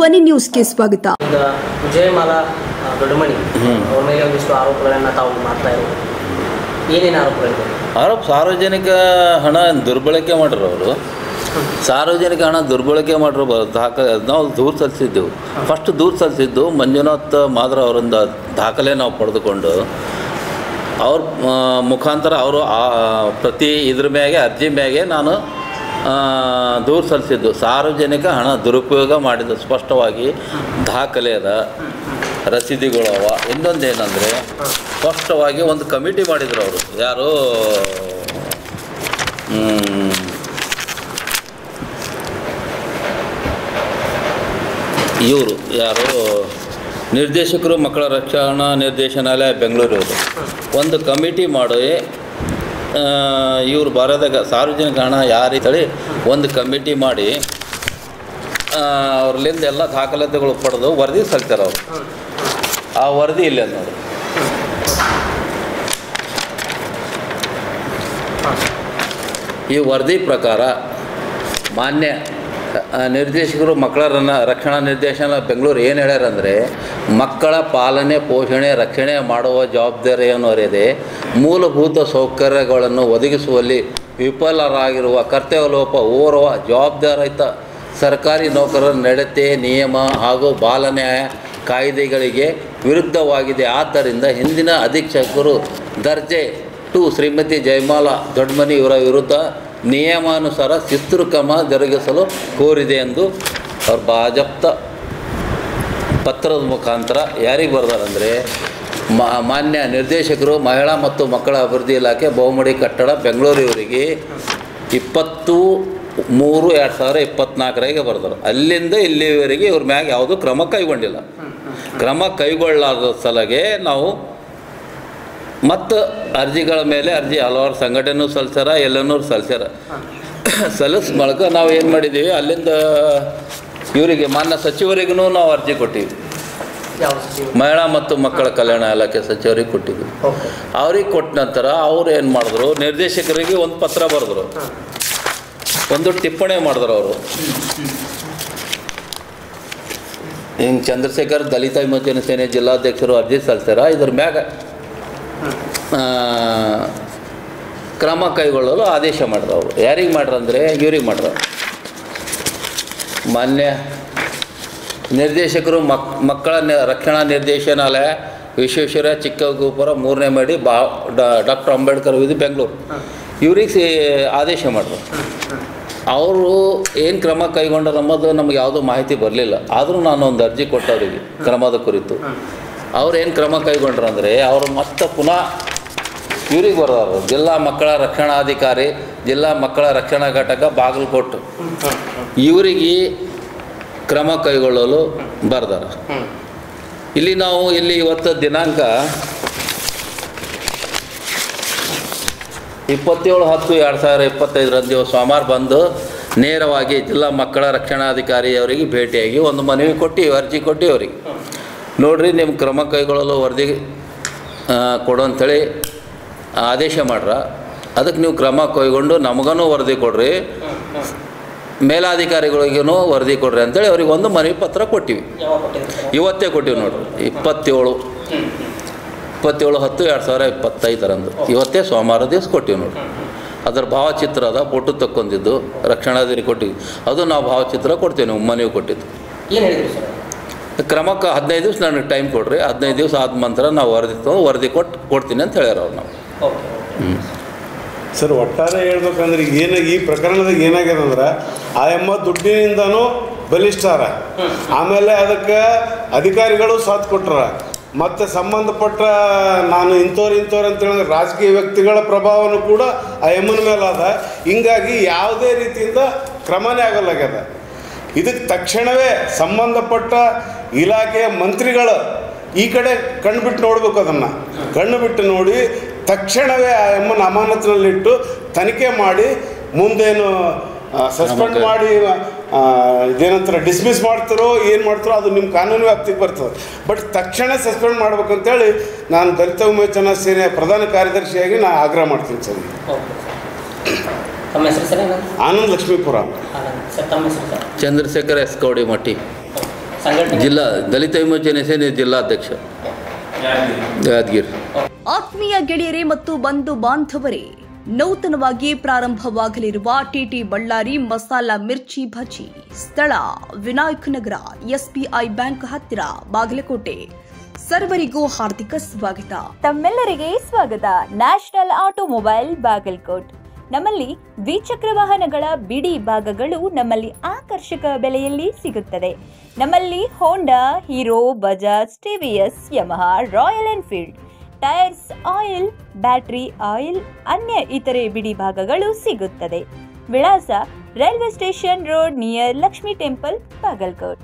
ಧ್ವನಿ ನ್ಯೂಸ್ಗೆ ಸ್ವಾಗತ. ಈಗ ವಿಜಯಮಾಲಾ ದೊಡ್ಡಮನಿ ಅವ್ರ ಮೇಲೆ ಒಂದಿಷ್ಟು ಆರೋಪಗಳನ್ನು ತಾವು ಮಾಡ್ತಾ ಇರೋದು, ಏನೇನು ಆರೋಪ? ಸಾರ್ವಜನಿಕ ಹಣ ದುರ್ಬಳಕೆ ಮಾಡಿರೋ ಅವರು, ಸಾರ್ವಜನಿಕ ಹಣ ದುರ್ಬಳಕೆ ಮಾಡಿರೋ ನಾವು ದೂರು ಸಲ್ಲಿಸಿದ್ದೆವು. ಫಸ್ಟ್ ದೂರು ಸಲ್ಲಿಸಿದ್ದು ಮಂಜುನಾಥ್ ಮಾದ್ರ ಅವರಿಂದ ದಾಖಲೆ ನಾವು ಪಡೆದುಕೊಂಡು ಅವ್ರ ಮುಖಾಂತರ ಅವರು ಪ್ರತಿ ಇದ್ರ ಮ್ಯಾಗೆ ಅರ್ಜಿ ಮ್ಯಾಗೆ ನಾನು ದೂರು ಸಲ್ಲಿಸಿದ್ದು. ಸಾರ್ವಜನಿಕ ಹಣ ದುರುಪಯೋಗ ಮಾಡಿದ ಸ್ಪಷ್ಟವಾಗಿ ದಾಖಲೆ ಅದ, ರಸೀದಿಗಳವ. ಇನ್ನೊಂದೇನೆಂದರೆ ಸ್ಪಷ್ಟವಾಗಿ ಒಂದು ಕಮಿಟಿ ಮಾಡಿದ್ರು ಅವರು, ಯಾರು ಇವರು ಯಾರು ನಿರ್ದೇಶಕರು ಮಕ್ಕಳ ರಕ್ಷಣಾ ನಿರ್ದೇಶನಾಲಯ ಬೆಂಗಳೂರವರು ಒಂದು ಕಮಿಟಿ ಮಾಡಿ ಇವರು ಬರೋದಾಗ ಸಾರ್ವಜನಿಕ ಹಣ ಯಾರೀತಳಿ ಒಂದು ಕಮಿಟಿ ಮಾಡಿ ಅವ್ರಲ್ಲಿಂದ ಎಲ್ಲ ದಾಖಲಾತಿಗಳು ಪಡೆದು ವರದಿ ಸಲ್ಲಿಸ್ತಾರೆ ಅವರು. ಆ ವರದಿ ಇಲ್ಲ ನೋಡಿ, ಈ ವರದಿ ಪ್ರಕಾರ ಮಾನ್ಯ ನಿರ್ದೇಶಕರು ಮಕ್ಕಳ ರಕ್ಷಣಾ ನಿರ್ದೇಶನ ಬೆಂಗಳೂರು ಏನು ಹೇಳ್ಯಾರಂದರೆ, ಮಕ್ಕಳ ಪಾಲನೆ ಪೋಷಣೆ ರಕ್ಷಣೆ ಮಾಡುವ ಜವಾಬ್ದಾರಿಯನ್ನು ಹೊರಿದೆ, ಮೂಲಭೂತ ಸೌಕರ್ಯಗಳನ್ನು ಒದಗಿಸುವಲ್ಲಿ ವಿಫಲರಾಗಿರುವ ಕರ್ತವ್ಯಲೋಪ ಓರ್ವ ಜವಾಬ್ದಾರಿಯುತ ಸರ್ಕಾರಿ ನೌಕರರ ನಡತೆ ನಿಯಮ ಹಾಗೂ ಬಾಲನ್ಯಾಯ ಕಾಯ್ದೆಗಳಿಗೆ ವಿರುದ್ಧವಾಗಿದೆ. ಆದ್ದರಿಂದ ಹಿಂದಿನ ಅಧೀಕ್ಷಕರು ದರ್ಜೆ 2 ಶ್ರೀಮತಿ ಜಯಮಾಲಾ ದೊಡ್ಡಮನಿ ಇವರ ವಿರುದ್ಧ ನಿಯಮಾನುಸಾರ ಶಿಸ್ತು ಕ್ರಮ ಜರುಗಿಸಲು ಕೋರಿದೆ ಎಂದು ಅವ್ರ ಬಾಜಪ್ತ ಪತ್ರದ ಮುಖಾಂತರ ಯಾರಿಗೆ ಬರ್ದಾರಂದರೆ, ಮಾನ್ಯ ನಿರ್ದೇಶಕರು ಮಹಿಳಾ ಮತ್ತು ಮಕ್ಕಳ ಅಭಿವೃದ್ಧಿ ಇಲಾಖೆ ಬಹುಮಡಿ ಕಟ್ಟಡ ಬೆಂಗಳೂರು ಇವರಿಗೆ 20/3/2024 ಬರ್ದರು. ಅಲ್ಲಿಂದ ಇಲ್ಲಿವರೆಗೆ ಇವ್ರ ಮ್ಯಾಗ ಯಾವುದೂ ಕ್ರಮ ಕೈಗೊಂಡಿಲ್ಲ. ಕ್ರಮ ಕೈಗೊಳ್ಳಲಾದ ಸಲಗೆ ನಾವು ಮತ್ತು ಅರ್ಜಿಗಳ ಮೇಲೆ ಅರ್ಜಿ ಹಲವಾರು ಸಂಘಟನೆಯೂ ಸಲ್ಲಿಸ್ಯಾರ, ಎಲ್ಲನೂ ಸಲ್ಲಿಸ್ಯಾರ. ಸಲ್ಲಿಸ್ ಮೂಲಕ ನಾವು ಏನು ಮಾಡಿದ್ದೀವಿ, ಅಲ್ಲಿಂದ ಇವರಿಗೆ ಮಾನ್ಯ ಸಚಿವರಿಗೂ ನಾವು ಅರ್ಜಿ ಕೊಟ್ಟಿವಿ. ಮಹಿಳಾ ಮತ್ತು ಮಕ್ಕಳ ಕಲ್ಯಾಣ ಇಲಾಖೆ ಸಚಿವರಿಗೆ ಕೊಟ್ಟಿದ್ವಿ. ಅವ್ರಿಗೆ ಕೊಟ್ಟ ನಂತರ ಅವ್ರು ಏನು ಮಾಡಿದ್ರು, ನಿರ್ದೇಶಕರಿಗೆ ಒಂದು ಪತ್ರ ಬರೆದ್ರು, ಒಂದು ಟಿಪ್ಪಣಿ ಮಾಡಿದ್ರು. ಅವರು ಹಿಂಗೆ ಚಂದ್ರಶೇಖರ್ ದಲಿತ ವಿಮೋಚನಾ ಸೇನೆ ಜಿಲ್ಲಾಧ್ಯಕ್ಷರು ಅರ್ಜಿ ಸಲ್ಲಿಸ್ಯಾರ. ಇದ್ರ ಮ್ಯಾಗ ಕ್ರಮ ಕೈಗೊಳ್ಳಲು ಆದೇಶ ಮಾಡಿದ್ರು. ಅವರು ಯಾರಿಗೆ ಮಾಡ್ರಂದರೆ ಇವ್ರಿಗೆ ಮಾಡ್ರು, ಮಾನ್ಯ ನಿರ್ದೇಶಕರು ಮಕ್ಕಳ ರಕ್ಷಣಾ ನಿರ್ದೇಶನಾಲಯ ವಿಶ್ವೇಶ್ವರಯ್ಯ ಚಿಕ್ಕಗೋಪುರ 3ನೇ ಮಹಡಿ ಡಾಕ್ಟರ್ ಅಂಬೇಡ್ಕರ್ ವಿಧಿ ಬೆಂಗಳೂರು ಇವ್ರಿಗೆ ಆದೇಶ ಮಾಡಿದ್ರು. ಅವರು ಏನು ಕ್ರಮ ಕೈಗೊಂಡರು ಅನ್ನೋದು ನಮಗೆ ಯಾವುದೂ ಮಾಹಿತಿ ಬರಲಿಲ್ಲ. ಆದರೂ ನಾನು ಒಂದು ಅರ್ಜಿ ಕೊಟ್ಟವರಿಗೆ ಕ್ರಮದ ಕುರಿತು. ಅವ್ರು ಏನು ಕ್ರಮ ಕೈಗೊಂಡ್ರು ಅಂದರೆ, ಅವರು ಮತ್ತೆ ಪುನಃ ಇವ್ರಿಗೆ ಬರೋರು, ಜಿಲ್ಲಾ ಮಕ್ಕಳ ರಕ್ಷಣಾಧಿಕಾರಿ, ಜಿಲ್ಲಾ ಮಕ್ಕಳ ರಕ್ಷಣಾ ಘಟಕ ಬಾಗಲಕೋಟೆ ಇವರಿಗೆ ಕ್ರಮ ಕೈಗೊಳ್ಳಲು ಬರ್ದಾರ. ಇಲ್ಲಿ ನಾವು ಇವತ್ತು ದಿನಾಂಕ 27/10/2025 ಸೋಮವಾರ ಬಂದು ನೇರವಾಗಿ ಜಿಲ್ಲಾ ಮಕ್ಕಳ ರಕ್ಷಣಾಧಿಕಾರಿ ಅವರಿಗೆ ಭೇಟಿಯಾಗಿ ಒಂದು ಮನವಿ ಕೊಟ್ಟು ಅರ್ಜಿ ಕೊಟ್ಟು ಅವರಿಗೆ ನೋಡ್ರಿ, ನಿಮ್ಮ ಕ್ರಮ ಕೈಗೊಳ್ಳಲು ವರದಿ ಕೊಡು ಅಂಥೇಳಿ ಆದೇಶ ಮಾಡ್ರ. ಅದಕ್ಕೆ ನೀವು ಕ್ರಮ ಕೈಗೊಂಡು ನಮಗೂ ವರದಿ ಕೊಡ್ರಿ, ಮೇಲಾಧಿಕಾರಿಗಳಿಗೂ ವರದಿ ಕೊಡ್ರಿ ಅಂಥೇಳಿ ಅವ್ರಿಗೆ ಒಂದು ಮನವಿ ಪತ್ರ ಕೊಟ್ಟಿವಿ. ಇವತ್ತೇ ಕೊಟ್ಟಿವಿ ನೋಡ್ರಿ, 27/10/2025 ಇವತ್ತೇ ಸೋಮವಾರ ದಿವಸ ಕೊಟ್ಟಿವಿ ನೋಡ್ರಿ. ಅದರ ಭಾವಚಿತ್ರ ಅದ, ಫೋಟೋ ತಕ್ಕೊಂಡಿದ್ದು ರಕ್ಷಣಾಧಿಕಾರಿ ಕೊಟ್ಟಿವಿ. ಅದು ನಾವು ಭಾವಚಿತ್ರ ಕೊಡ್ತೀವಿ, ನೀವು ಮನವಿ ಕೊಟ್ಟಿದ್ದು. ಕ್ರಮಕ್ಕೆ 15 ದಿವಸ ನನಗೆ ಟೈಮ್ ಕೊಡ್ರಿ, 15 ದಿವಸ ಆದ ನಂತರ ನಾವು ವರದಿ ಕೊಡ್ತೀನಿ ಅಂತ ಹೇಳ್ಯಾರ ಅವ್ರು. ನಾವು ಸರ್, ಒಟ್ಟಾರೆ ಹೇಳ್ಬೇಕಂದ್ರೆ ಈ ಪ್ರಕರಣದಾಗ ಏನಾಗ್ಯದ ಅಂದ್ರೆ, ಆ ಎಮ್ಮ ದುಡ್ಡಿನಿಂದನೂ ಬಲಿಷ್ಠಾರ, ಆಮೇಲೆ ಅದಕ್ಕೆ ಅಧಿಕಾರಿಗಳು ಸಾಥ್ ಕೊಟ್ರ, ಮತ್ತು ಸಂಬಂಧಪಟ್ಟ ನಾನು ಇಂಥವ್ರು ಅಂತೇಳಿ ರಾಜಕೀಯ ವ್ಯಕ್ತಿಗಳ ಪ್ರಭಾವನೂ ಕೂಡ ಆ ಎಮ್ಮನ ಮೇಲೆ ಅದ. ಹಿಂಗಾಗಿ ಯಾವುದೇ ರೀತಿಯಿಂದ ಕ್ರಮನೇ ಆಗಲ್ಲಾಗ್ಯದ. ಇದಕ್ಕೆ ತಕ್ಷಣವೇ ಸಂಬಂಧಪಟ್ಟ ಇಲಾಖೆಯ ಮಂತ್ರಿಗಳು ಈ ಕಡೆ ಕಣ್ಣು ನೋಡ್ಬೇಕು. ಅದನ್ನು ಕಣ್ಣು ಬಿಟ್ಟು ನೋಡಿ ತಕ್ಷಣವೇ ಆ ಎಮ್ಮನ ಅಮಾನತಿನಲ್ಲಿಟ್ಟು ತನಿಖೆ ಮಾಡಿ ಮುಂದೇನು ಸಸ್ಪೆಂಡ್ ಮಾಡಿ ಇದೇನಂತಾರೆ ಡಿಸ್ಮಿಸ್ ಮಾಡ್ತಾರೋ ಏನು ಮಾಡ್ತಾರೋ ಅದು ನಿಮ್ಮ ಕಾನೂನು ವ್ಯಾಪ್ತಿಗೆ ಬರ್ತದೆ. ಬಟ್ ತಕ್ಷಣ ಸಸ್ಪೆಂಡ್ ಮಾಡ್ಬೇಕಂತೇಳಿ ನಾನು ದಲಿತ ವಿಮೋಚನಾ ಸೇನೆಯ ಪ್ರಧಾನ ಕಾರ್ಯದರ್ಶಿಯಾಗಿ ನಾನು ಆಗ್ರಹ ಮಾಡ್ತೀನಿ ಸರ್. ಆನಂದ್ ಲಕ್ಷ್ಮೀಪುರ. ಚಂದ್ರಶೇಖರ್ ಎಸ್ ಕೌಡಿಮಟ್ಟಿ. ಸಂಘಟನೆ ಜಿಲ್ಲಾ ದಲಿತ ವಿಮೋಚನೆ ಸೇನೆ ಜಿಲ್ಲಾಧ್ಯಕ್ಷ ಯಾದಗಿರಿ. ಆತ್ಮೀಯ ಗೆಳೆಯರೇ ಮತ್ತು ಬಂಧು ಬಾಂಧವರೇ, ನೂತನವಾಗಿ ಪ್ರಾರಂಭವಾಗಲಿರುವ ಟಿಟಿ ಬಳ್ಳಾರಿ ಮಸಾಲಾ ಮಿರ್ಚಿ ಭಜಿ, ಸ್ಥಳ ವಿನಾಯಕ ನಗರ, ಎಸ್ಬಿಐ ಬ್ಯಾಂಕ್ ಹತ್ತಿರ, ಬಾಗಲಕೋಟೆ. ಸರ್ವರಿಗೂ ಹಾರ್ದಿಕ ಸ್ವಾಗತ. ತಮ್ಮೆಲ್ಲರಿಗೆ ಸ್ವಾಗತ. National automobile Bagalkot. ನಮ್ಮಲ್ಲಿ ದ್ವಿಚಕ್ರ ವಾಹನಗಳ ಬಿಡಿ ಭಾಗಗಳು ನಮ್ಮಲ್ಲಿ ಆಕರ್ಷಕ ಬೆಲೆಯಲ್ಲಿ ಸಿಗುತ್ತದೆ. ನಮ್ಮಲ್ಲಿ Honda, Hero, Bajaj, TVS, Yamaha, Royal Enfield, tyres, oil, battery oil, ಅನ್ಯ ಇತರೆ ಬಿಡಿ ಭಾಗಗಳು ಸಿಗುತ್ತದೆ. ವಿಳಾಸ railway station road near Lakshmi temple, Bagalkot.